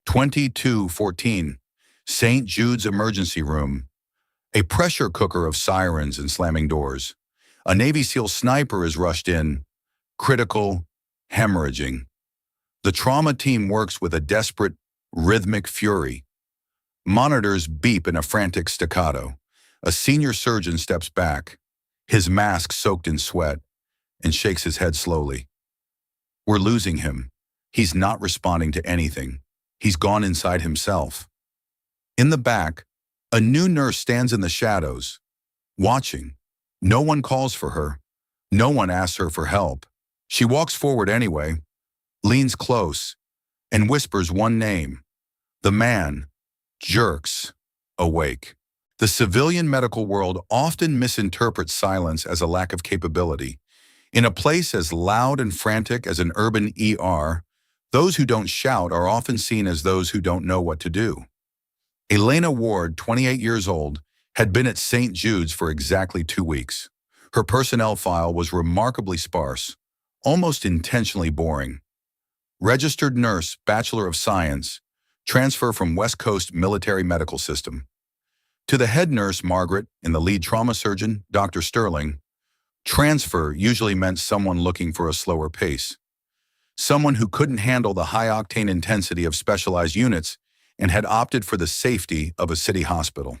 2214, St. Jude's emergency room. A pressure cooker of sirens and slamming doors. A Navy SEAL sniper is rushed in. Critical, hemorrhaging. The trauma team works with a desperate, rhythmic fury. Monitors beep in a frantic staccato. A senior surgeon steps back, his mask soaked in sweat, and shakes his head slowly. We're losing him. He's not responding to anything. He's gone inside himself. In the back, a new nurse stands in the shadows, watching. No one calls for her. No one asks her for help. She walks forward anyway, leans close, and whispers one name. The man jerks awake. The civilian medical world often misinterprets silence as a lack of capability. In a place as loud and frantic as an urban ER, those who don't shout are often seen as those who don't know what to do. Elena Ward, 28 years old, had been at St. Jude's for exactly 2 weeks. Her personnel file was remarkably sparse, almost intentionally boring. Registered nurse, Bachelor of Science, transfer from West Coast Military Medical System. To the head nurse, Margaret, and the lead trauma surgeon, Dr. Sterling, transfer usually meant someone looking for a slower pace. Someone who couldn't handle the high-octane intensity of specialized units and had opted for the safety of a city hospital.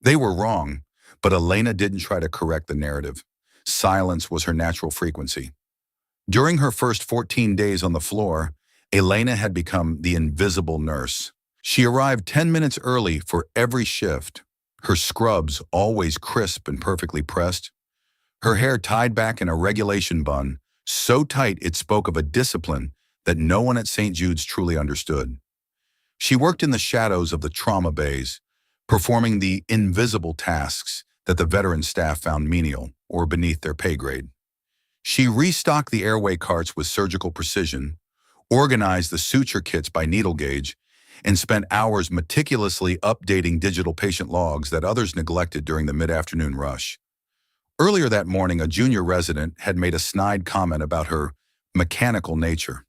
They were wrong, but Elena didn't try to correct the narrative. Silence was her natural frequency. During her first 14 days on the floor, Elena had become the invisible nurse. She arrived 10 minutes early for every shift, her scrubs always crisp and perfectly pressed, her hair tied back in a regulation bun, so tight it spoke of a discipline that no one at St. Jude's truly understood. She worked in the shadows of the trauma bays, performing the invisible tasks that the veteran staff found menial or beneath their pay grade. She restocked the airway carts with surgical precision, organized the suture kits by needle gauge, and spent hours meticulously updating digital patient logs that others neglected during the mid-afternoon rush. Earlier that morning, a junior resident had made a snide comment about her mechanical nature.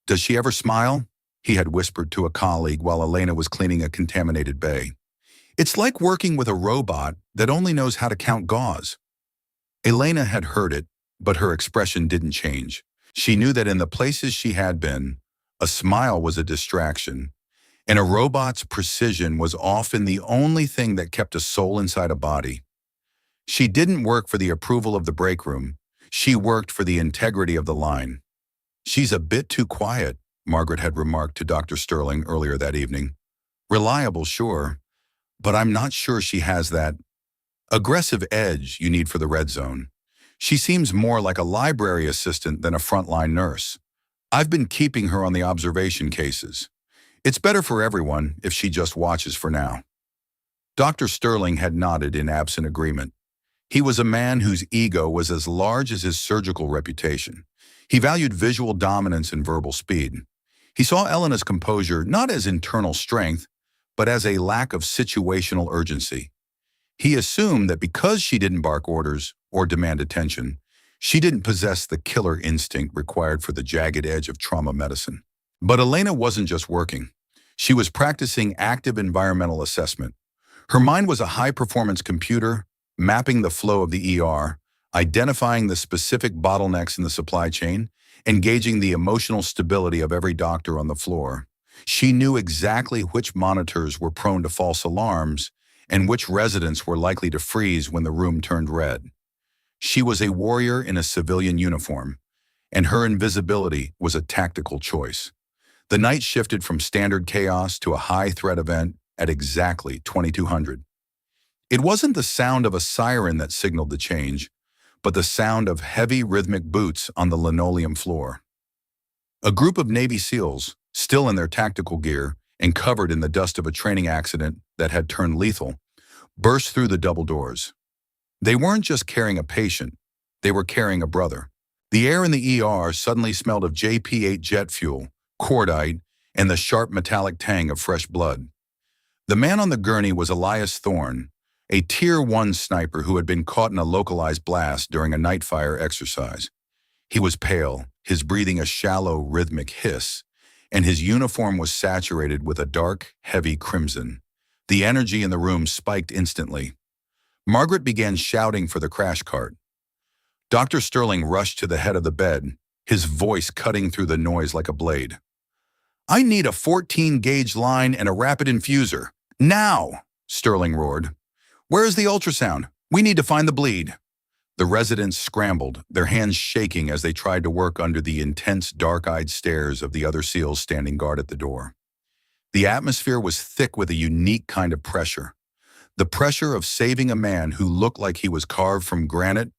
"Does she ever smile?" he had whispered to a colleague while Elena was cleaning a contaminated bay. "It's like working with a robot that only knows how to count gauze." Elena had heard it, but her expression didn't change. She knew that in the places she had been, a smile was a distraction, and a robot's precision was often the only thing that kept a soul inside a body. She didn't work for the approval of the break room. She worked for the integrity of the line. "She's a bit too quiet," Margaret had remarked to Dr. Sterling earlier that evening. "Reliable, sure, but I'm not sure she has that aggressive edge you need for the red zone. She seems more like a library assistant than a frontline nurse. I've been keeping her on the observation cases. It's better for everyone if she just watches for now." Dr. Sterling had nodded in absent agreement. He was a man whose ego was as large as his surgical reputation. He valued visual dominance and verbal speed. He saw Elena's composure not as internal strength, but as a lack of situational urgency. He assumed that because she didn't bark orders or demand attention, she didn't possess the killer instinct required for the jagged edge of trauma medicine. But Elena wasn't just working. She was practicing active environmental assessment. Her mind was a high-performance computer, mapping the flow of the ER, identifying the specific bottlenecks in the supply chain, and gauging the emotional stability of every doctor on the floor. She knew exactly which monitors were prone to false alarms and which residents were likely to freeze when the room turned red. She was a warrior in a civilian uniform, and her invisibility was a tactical choice. The night shifted from standard chaos to a high-threat event at exactly 2200. It wasn't the sound of a siren that signaled the change, but the sound of heavy rhythmic boots on the linoleum floor. A group of Navy SEALs, still in their tactical gear and covered in the dust of a training accident that had turned lethal, burst through the double doors. They weren't just carrying a patient, they were carrying a brother. The air in the ER suddenly smelled of JP-8 jet fuel, cordite, and the sharp metallic tang of fresh blood. The man on the gurney was Elias Thorne, a Tier 1 sniper who had been caught in a localized blast during a night fire exercise. He was pale, his breathing a shallow, rhythmic hiss, and his uniform was saturated with a dark, heavy crimson. The energy in the room spiked instantly. Margaret began shouting for the crash cart. Dr. Sterling rushed to the head of the bed, his voice cutting through the noise like a blade. "I need a 14-gauge line and a rapid infuser. Now!" Sterling roared. "Where is the ultrasound? We need to find the bleed." The residents scrambled, their hands shaking as they tried to work under the intense, dark-eyed stares of the other SEALs standing guard at the door. The atmosphere was thick with a unique kind of pressure. The pressure of saving a man who looked like he was carved from granite,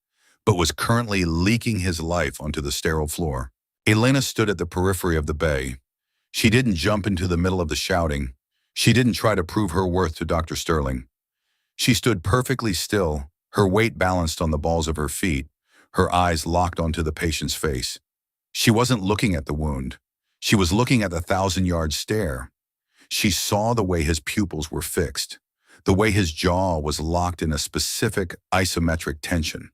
but was currently leaking his life onto the sterile floor. Elena stood at the periphery of the bay. She didn't jump into the middle of the shouting. She didn't try to prove her worth to Dr. Sterling. She stood perfectly still, her weight balanced on the balls of her feet, her eyes locked onto the patient's face. She wasn't looking at the wound. She was looking at the 1,000-yard stare. She saw the way his pupils were fixed, the way his jaw was locked in a specific isometric tension.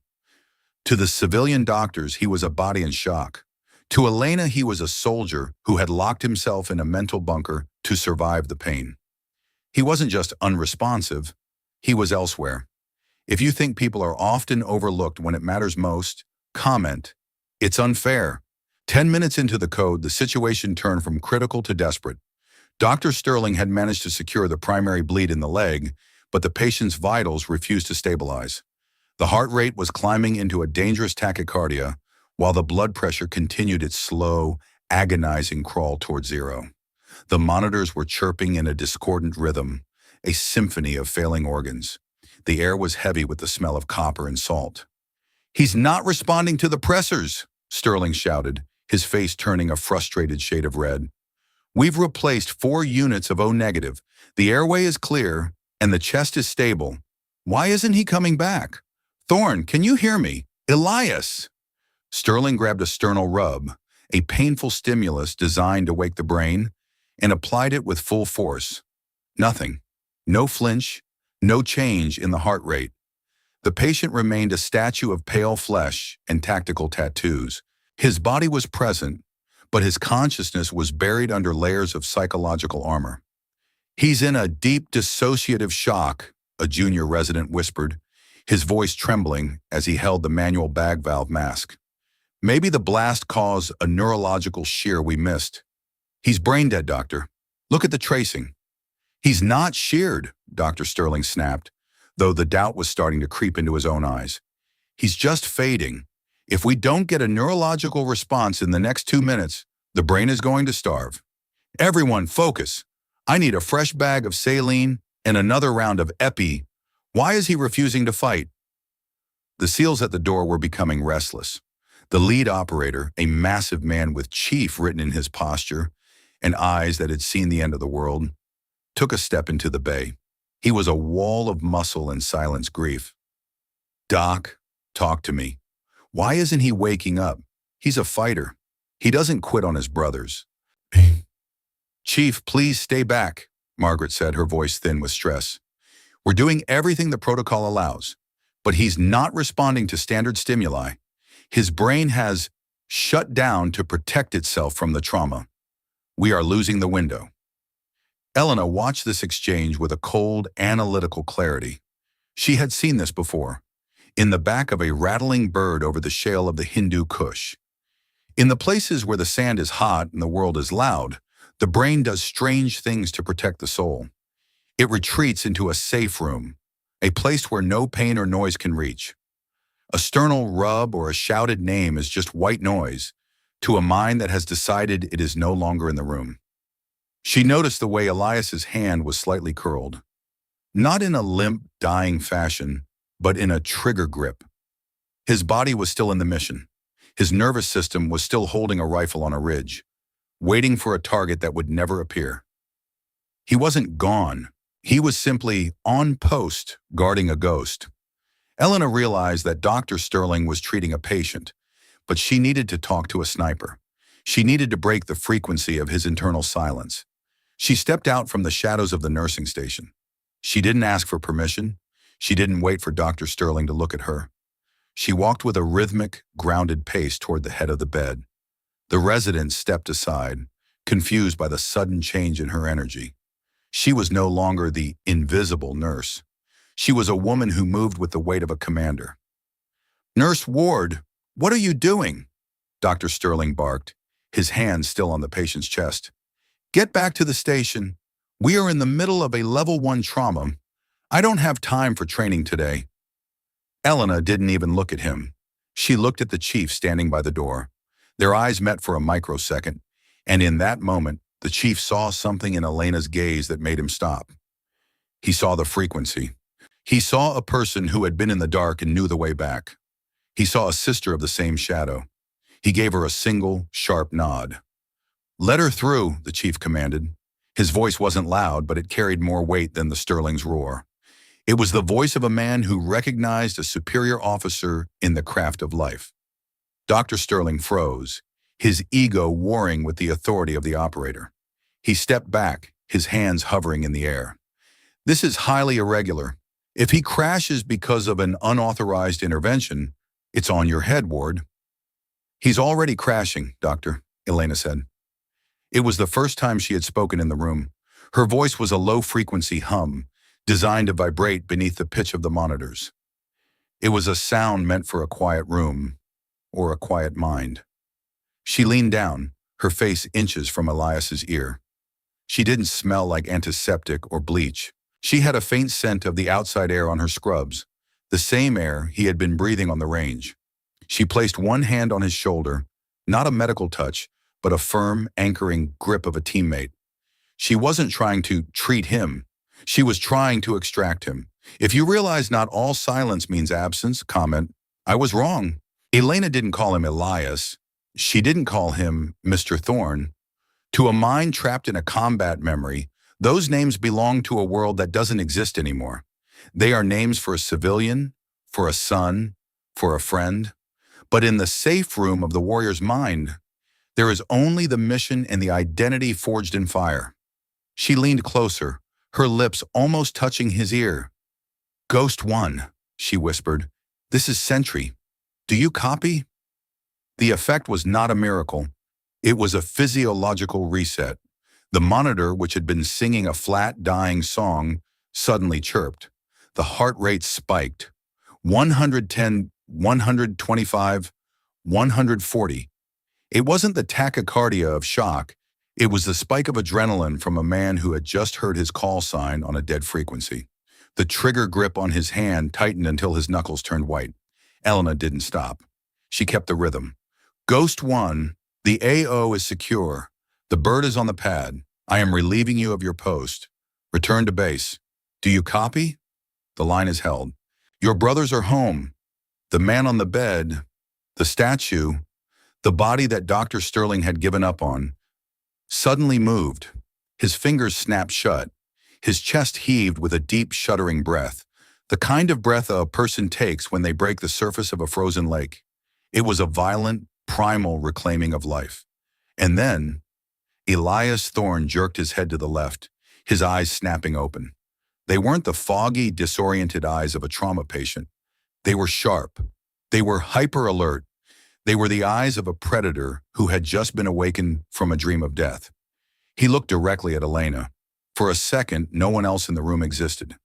To the civilian doctors, he was a body in shock. To Elena, he was a soldier who had locked himself in a mental bunker to survive the pain. He wasn't just unresponsive, he was elsewhere. If you think people are often overlooked when it matters most, comment, "It's unfair." 10 minutes into the code, the situation turned from critical to desperate. Dr. Sterling had managed to secure the primary bleed in the leg, but the patient's vitals refused to stabilize. The heart rate was climbing into a dangerous tachycardia, while the blood pressure continued its slow, agonizing crawl toward zero. The monitors were chirping in a discordant rhythm, a symphony of failing organs. The air was heavy with the smell of copper and salt. "He's not responding to the pressors," Sterling shouted, his face turning a frustrated shade of red. "We've replaced 4 units of O negative. The airway is clear, and the chest is stable. Why isn't he coming back? Thorne, can you hear me? Elias!" Sterling grabbed a sternal rub, a painful stimulus designed to wake the brain, and applied it with full force. Nothing. No flinch, no change in the heart rate. The patient remained a statue of pale flesh and tactical tattoos. His body was present, but his consciousness was buried under layers of psychological armor. "He's in a deep dissociative shock," a junior resident whispered, his voice trembling as he held the manual bag valve mask. "Maybe the blast caused a neurological shear we missed." "He's brain dead, doctor. Look at the tracing." "He's not sheared," Dr. Sterling snapped, though the doubt was starting to creep into his own eyes. "He's just fading. If we don't get a neurological response in the next 2 minutes, the brain is going to starve. Everyone, focus. I need a fresh bag of saline and another round of epi. Why is he refusing to fight?" The SEALs at the door were becoming restless. The lead operator, a massive man with chief written in his posture and eyes that had seen the end of the world, took a step into the bay. He was a wall of muscle and silent grief. "Doc, talk to me. Why isn't he waking up? He's a fighter. He doesn't quit on his brothers." "Chief, please stay back," Margaret said, her voice thin with stress. "We're doing everything the protocol allows, but he's not responding to standard stimuli. His brain has shut down to protect itself from the trauma. We are losing the window." Elena watched this exchange with a cold, analytical clarity. She had seen this before, in the back of a rattling bird over the shale of the Hindu Kush. In the places where the sand is hot and the world is loud, the brain does strange things to protect the soul. It retreats into a safe room, a place where no pain or noise can reach. A sternal rub or a shouted name is just white noise to a mind that has decided it is no longer in the room. She noticed the way Elias's hand was slightly curled, not in a limp, dying fashion, but in a trigger grip. His body was still in the mission. His nervous system was still holding a rifle on a ridge, waiting for a target that would never appear. He wasn't gone. He was simply on post, guarding a ghost. Elena realized that Dr. Sterling was treating a patient, but she needed to talk to a sniper. She needed to break the frequency of his internal silence. She stepped out from the shadows of the nursing station. She didn't ask for permission. She didn't wait for Dr. Sterling to look at her. She walked with a rhythmic, grounded pace toward the head of the bed. The resident stepped aside, confused by the sudden change in her energy. She was no longer the invisible nurse. She was a woman who moved with the weight of a commander. "Nurse Ward, what are you doing?" Dr. Sterling barked, his hand still on the patient's chest. "Get back to the station. We are in the middle of a level 1 trauma. I don't have time for training today." Elena didn't even look at him. She looked at the chief standing by the door. Their eyes met for a microsecond, and in that moment, the chief saw something in Elena's gaze that made him stop. He saw the frequency. He saw a person who had been in the dark and knew the way back. He saw a sister of the same shadow. He gave her a single, sharp nod. "Let her through," the chief commanded. His voice wasn't loud, but it carried more weight than the Sterling's roar. It was the voice of a man who recognized a superior officer in the craft of life. Dr. Sterling froze, his ego warring with the authority of the operator. He stepped back, his hands hovering in the air. "This is highly irregular. If he crashes because of an unauthorized intervention, it's on your head, Ward." "He's already crashing, Doctor," Elena said. It was the first time she had spoken in the room. Her voice was a low-frequency hum, designed to vibrate beneath the pitch of the monitors. It was a sound meant for a quiet room, or a quiet mind. She leaned down, her face inches from Elias's ear. She didn't smell like antiseptic or bleach. She had a faint scent of the outside air on her scrubs, the same air he had been breathing on the range. She placed one hand on his shoulder, not a medical touch, but a firm, anchoring grip of a teammate. She wasn't trying to treat him. She was trying to extract him. "If you realize not all silence means absence, comment, I was wrong." Elena didn't call him Elias. She didn't call him Mr. Thorne. To a mind trapped in a combat memory, those names belong to a world that doesn't exist anymore. They are names for a civilian, for a son, for a friend. But in the safe room of the warrior's mind, there is only the mission and the identity forged in fire. She leaned closer, her lips almost touching his ear. "Ghost One," she whispered. "This is Sentry. Do you copy?" The effect was not a miracle. It was a physiological reset. The monitor, which had been singing a flat, dying song, suddenly chirped. The heart rate spiked. 110, 125, 140. It wasn't the tachycardia of shock. It was the spike of adrenaline from a man who had just heard his call sign on a dead frequency. The trigger grip on his hand tightened until his knuckles turned white. Elena didn't stop. She kept the rhythm. "Ghost One, the AO is secure. The bird is on the pad. I am relieving you of your post. Return to base. Do you copy?" The line is held. "Your brothers are home. The man on the bed, the statue, the body that Dr. Sterling had given up on, suddenly moved. His fingers snapped shut. His chest heaved with a deep, shuddering breath, the kind of breath a person takes when they break the surface of a frozen lake. It was a violent, primal reclaiming of life. And then, Elias Thorne jerked his head to the left, his eyes snapping open. They weren't the foggy, disoriented eyes of a trauma patient. They were sharp. They were hyper-alert. They were the eyes of a predator who had just been awakened from a dream of death. He looked directly at Elena. For a second, no one else in the room existed.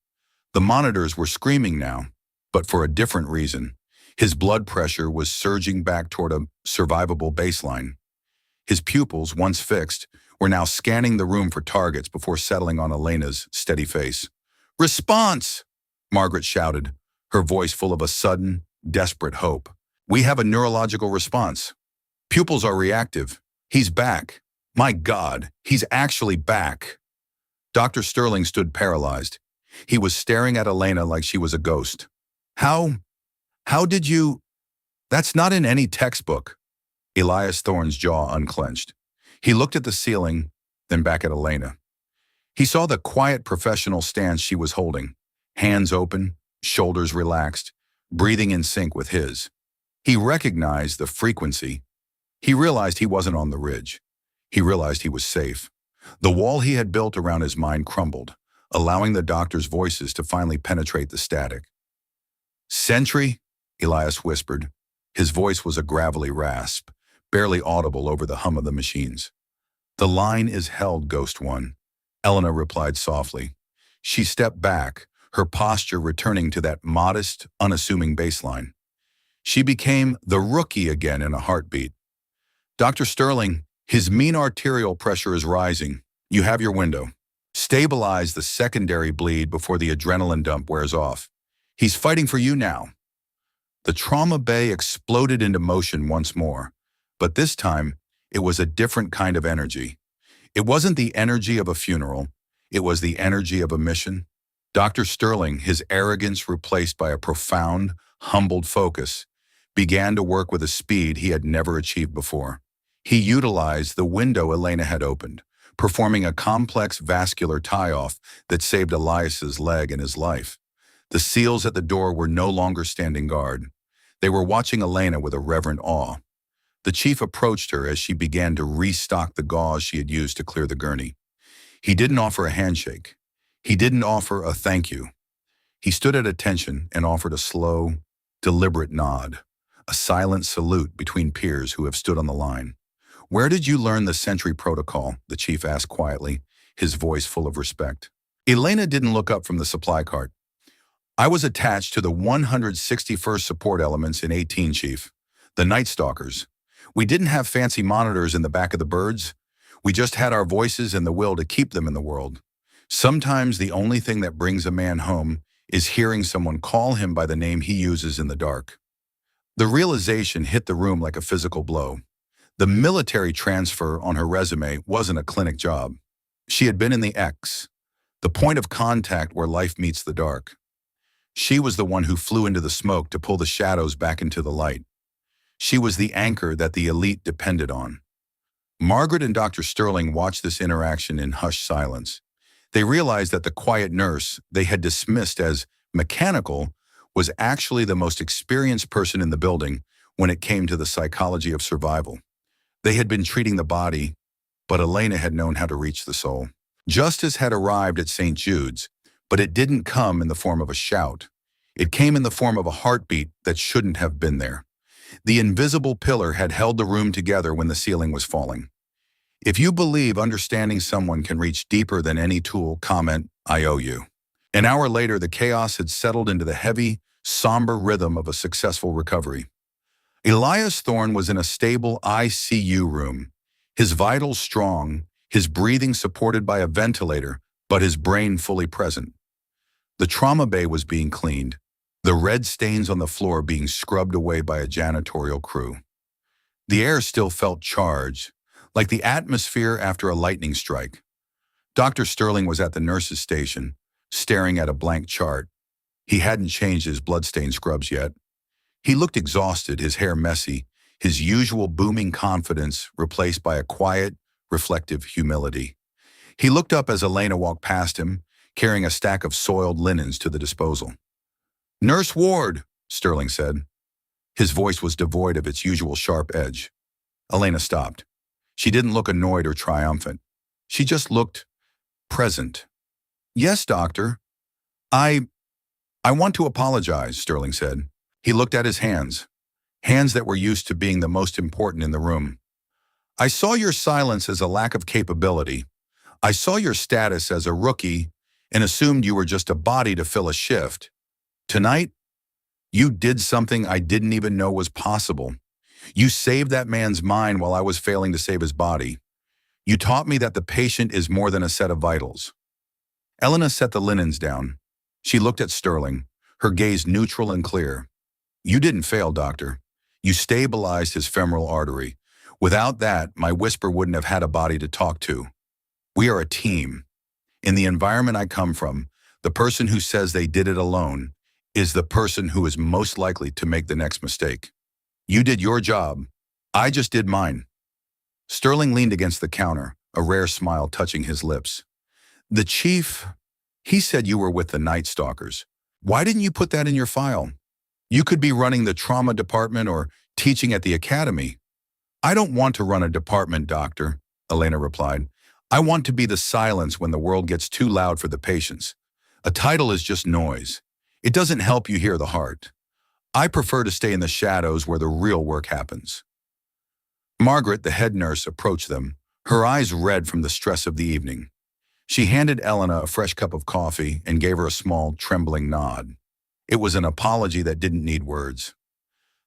The monitors were screaming now, but for a different reason. His blood pressure was surging back toward a survivable baseline. His pupils, once fixed, were now scanning the room for targets before settling on Elena's steady face. "Response!" Margaret shouted, her voice full of a sudden, desperate hope. "We have a neurological response. Pupils are reactive. He's back. My God, he's actually back." Dr. Sterling stood paralyzed. He was staring at Elena like she was a ghost. How did you? That's not in any textbook." Elias Thorne's jaw unclenched. He looked at the ceiling, then back at Elena. He saw the quiet professional stance she was holding, hands open, shoulders relaxed, breathing in sync with his. He recognized the frequency. He realized he wasn't on the ridge. He realized he was safe. The wall he had built around his mind crumbled, allowing the doctor's voices to finally penetrate the static. "Sentry," Elias whispered. His voice was a gravelly rasp, barely audible over the hum of the machines. The line is held, Ghost One, Elena replied softly. She stepped back, her posture returning to that modest, unassuming baseline. She became the rookie again in a heartbeat. Dr. Sterling, his mean arterial pressure is rising. You have your window. Stabilize the secondary bleed before the adrenaline dump wears off. He's fighting for you now. The trauma bay exploded into motion once more, but this time it was a different kind of energy. It wasn't the energy of a funeral, it was the energy of a mission. Dr. Sterling, his arrogance replaced by a profound, humbled focus, began to work with a speed he had never achieved before. He utilized the window Elena had opened, performing a complex vascular tie-off that saved Elias's leg and his life. The SEALs at the door were no longer standing guard. They were watching Elena with a reverent awe. The chief approached her as she began to restock the gauze she had used to clear the gurney. He didn't offer a handshake. He didn't offer a thank you. He stood at attention and offered a slow, deliberate nod, a silent salute between peers who have stood on the line. Where did you learn the sentry protocol? The chief asked quietly, his voice full of respect. Elena didn't look up from the supply cart. I was attached to the 161st Support Elements in 18, Chief. The Night Stalkers. We didn't have fancy monitors in the back of the birds. We just had our voices and the will to keep them in the world. Sometimes the only thing that brings a man home is hearing someone call him by the name he uses in the dark. The realization hit the room like a physical blow. The military transfer on her resume wasn't a clinic job. She had been in the X, the point of contact where life meets the dark. She was the one who flew into the smoke to pull the shadows back into the light. She was the anchor that the elite depended on. Margaret and Dr. Sterling watched this interaction in hushed silence. They realized that the quiet nurse they had dismissed as mechanical was actually the most experienced person in the building when it came to the psychology of survival. They had been treating the body, but Elena had known how to reach the soul. Justice had arrived at St. Jude's, but it didn't come in the form of a shout. It came in the form of a heartbeat that shouldn't have been there. The invisible pillar had held the room together when the ceiling was falling. If you believe understanding someone can reach deeper than any tool, comment, I owe you. An hour later, the chaos had settled into the heavy, somber rhythm of a successful recovery. Elias Thorne was in a stable ICU room, his vitals strong, his breathing supported by a ventilator, but his brain fully present. The trauma bay was being cleaned, the red stains on the floor being scrubbed away by a janitorial crew. The air still felt charged, like the atmosphere after a lightning strike. Dr. Sterling was at the nurse's station, staring at a blank chart. He hadn't changed his bloodstained scrubs yet. He looked exhausted, his hair messy, his usual booming confidence replaced by a quiet, reflective humility. He looked up as Elena walked past him, carrying a stack of soiled linens to the disposal. Nurse Ward, Sterling said. His voice was devoid of its usual sharp edge. Elena stopped. She didn't look annoyed or triumphant. She just looked present. Yes, doctor. I want to apologize, Sterling said. He looked at his hands that were used to being the most important in the room. I saw your silence as a lack of capability. I saw your status as a rookie and assumed you were just a body to fill a shift. Tonight, you did something I didn't even know was possible. You saved that man's mind while I was failing to save his body. You taught me that the patient is more than a set of vitals. Elena set the linens down. She looked at Sterling, her gaze neutral and clear. You didn't fail, doctor. You stabilized his femoral artery. Without that, my whisper wouldn't have had a body to talk to. We are a team. In the environment I come from, the person who says they did it alone is the person who is most likely to make the next mistake. You did your job. I just did mine. Sterling leaned against the counter, a rare smile touching his lips. The chief, he said you were with the Night Stalkers. Why didn't you put that in your file? You could be running the trauma department or teaching at the academy. I don't want to run a department, doctor, Elena replied. I want to be the silence when the world gets too loud for the patients. A title is just noise. It doesn't help you hear the heart. I prefer to stay in the shadows where the real work happens. Margaret, the head nurse, approached them, her eyes red from the stress of the evening. She handed Elena a fresh cup of coffee and gave her a small, trembling nod. It was an apology that didn't need words.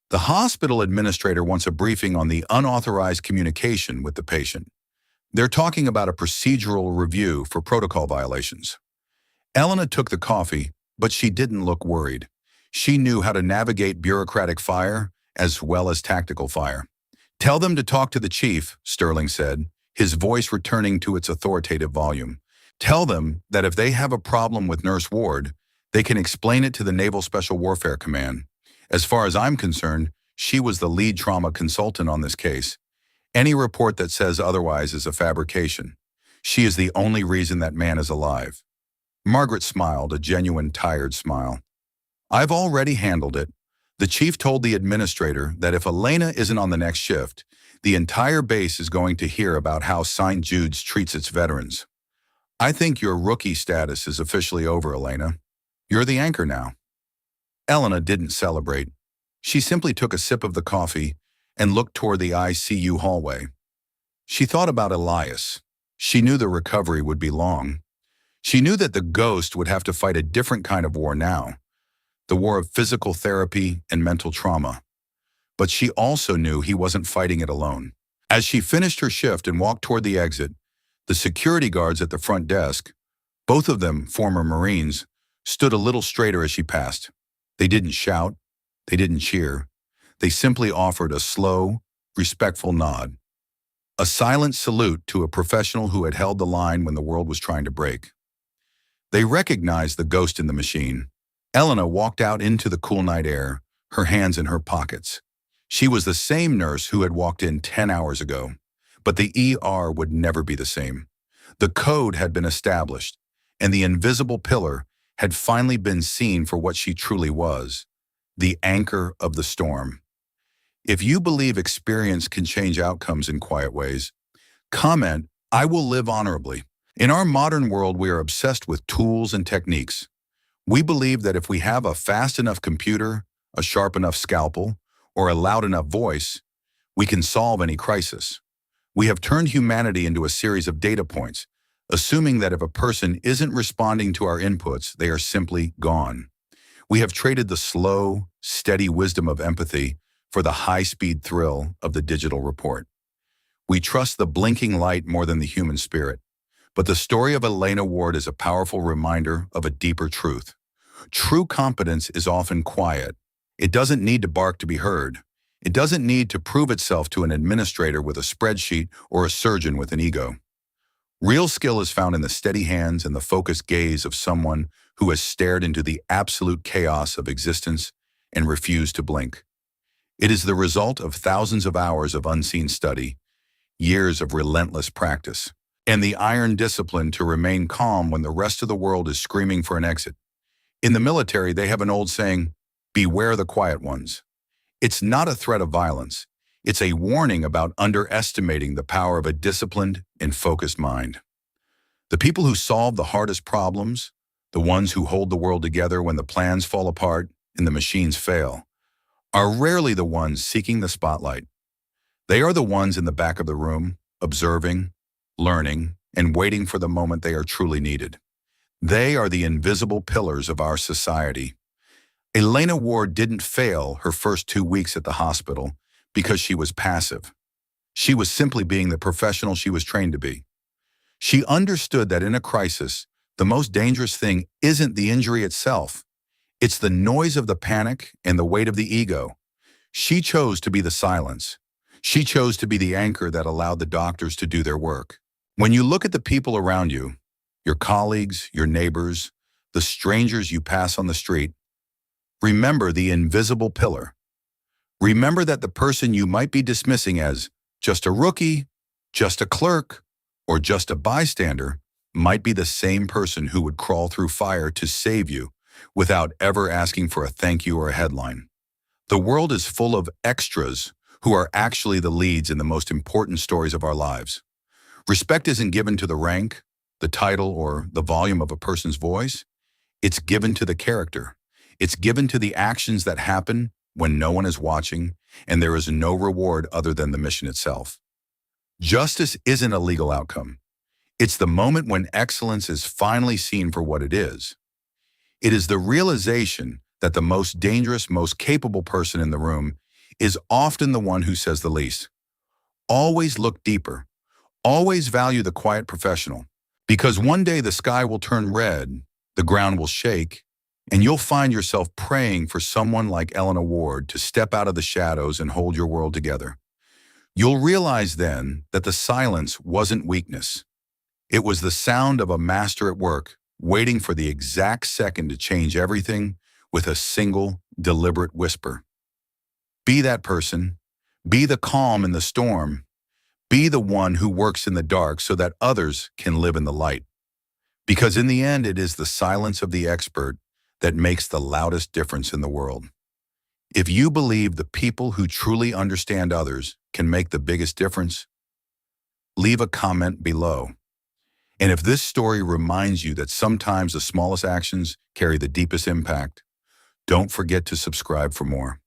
The hospital administrator wants a briefing on the unauthorized communication with the patient. They're talking about a procedural review for protocol violations. Elena took the coffee, but she didn't look worried. She knew how to navigate bureaucratic fire as well as tactical fire. "Tell them to talk to the chief," Sterling said, his voice returning to its authoritative volume. "Tell them that if they have a problem with Nurse Ward, they can explain it to the Naval Special Warfare Command. As far as I'm concerned, she was the lead trauma consultant on this case. Any report that says otherwise is a fabrication. She is the only reason that man is alive." Margaret smiled, a genuine tired smile. "I've already handled it. The chief told the administrator that if Elena isn't on the next shift, the entire base is going to hear about how St. Jude's treats its veterans. I think your rookie status is officially over, Elena. You're the anchor now." Elena didn't celebrate. She simply took a sip of the coffee and looked toward the ICU hallway. She thought about Elias. She knew the recovery would be long. She knew that the ghost would have to fight a different kind of war now, the war of physical therapy and mental trauma. But she also knew he wasn't fighting it alone. As she finished her shift and walked toward the exit, the security guards at the front desk, both of them former Marines, stood a little straighter as she passed. They didn't shout. They didn't cheer. They simply offered a slow, respectful nod. A silent salute to a professional who had held the line when the world was trying to break. They recognized the ghost in the machine. Elena walked out into the cool night air, her hands in her pockets. She was the same nurse who had walked in 10 hours ago, but the ER would never be the same. The code had been established, and the invisible pillar had finally been seen for what she truly was, the anchor of the storm. If you believe experience can change outcomes in quiet ways, comment, "I will live honorably." In our modern world, we are obsessed with tools and techniques. We believe that if we have a fast enough computer, a sharp enough scalpel, or a loud enough voice, we can solve any crisis. We have turned humanity into a series of data points, assuming that if a person isn't responding to our inputs, they are simply gone. We have traded the slow, steady wisdom of empathy for the high-speed thrill of the digital report. We trust the blinking light more than the human spirit. But the story of Elena Ward is a powerful reminder of a deeper truth. True competence is often quiet. It doesn't need to bark to be heard. It doesn't need to prove itself to an administrator with a spreadsheet or a surgeon with an ego. Real skill is found in the steady hands and the focused gaze of someone who has stared into the absolute chaos of existence and refused to blink. It is the result of thousands of hours of unseen study, years of relentless practice, and the iron discipline to remain calm when the rest of the world is screaming for an exit. In the military, they have an old saying, "Beware the quiet ones." It's not a threat of violence. It's a warning about underestimating the power of a disciplined and focused mind. The people who solve the hardest problems, the ones who hold the world together when the plans fall apart and the machines fail, are rarely the ones seeking the spotlight. They are the ones in the back of the room, observing, learning, and waiting for the moment they are truly needed. They are the invisible pillars of our society. Elena Ward didn't fail her first 2 weeks at the hospital because she was passive. She was simply being the professional she was trained to be. She understood that in a crisis, the most dangerous thing isn't the injury itself. It's the noise of the panic and the weight of the ego. She chose to be the silence. She chose to be the anchor that allowed the doctors to do their work. When you look at the people around you, your colleagues, your neighbors, the strangers you pass on the street, remember the invisible pillar. Remember that the person you might be dismissing as just a rookie, just a clerk, or just a bystander might be the same person who would crawl through fire to save you without ever asking for a thank you or a headline. The world is full of extras who are actually the leads in the most important stories of our lives. Respect isn't given to the rank, the title, or the volume of a person's voice. It's given to the character. It's given to the actions that happen when no one is watching and there is no reward other than the mission itself. Justice isn't a legal outcome. It's the moment when excellence is finally seen for what it is. It is the realization that the most dangerous, most capable person in the room is often the one who says the least. Always look deeper. Always value the quiet professional. Because one day the sky will turn red, the ground will shake, and you'll find yourself praying for someone like Eleanor Ward to step out of the shadows and hold your world together. You'll realize then that the silence wasn't weakness. It was the sound of a master at work, waiting for the exact second to change everything with a single, deliberate whisper. Be that person. Be the calm in the storm. Be the one who works in the dark so that others can live in the light. Because in the end, it is the silence of the expert that makes the loudest difference in the world. If you believe the people who truly understand others can make the biggest difference, leave a comment below. And if this story reminds you that sometimes the smallest actions carry the deepest impact, don't forget to subscribe for more.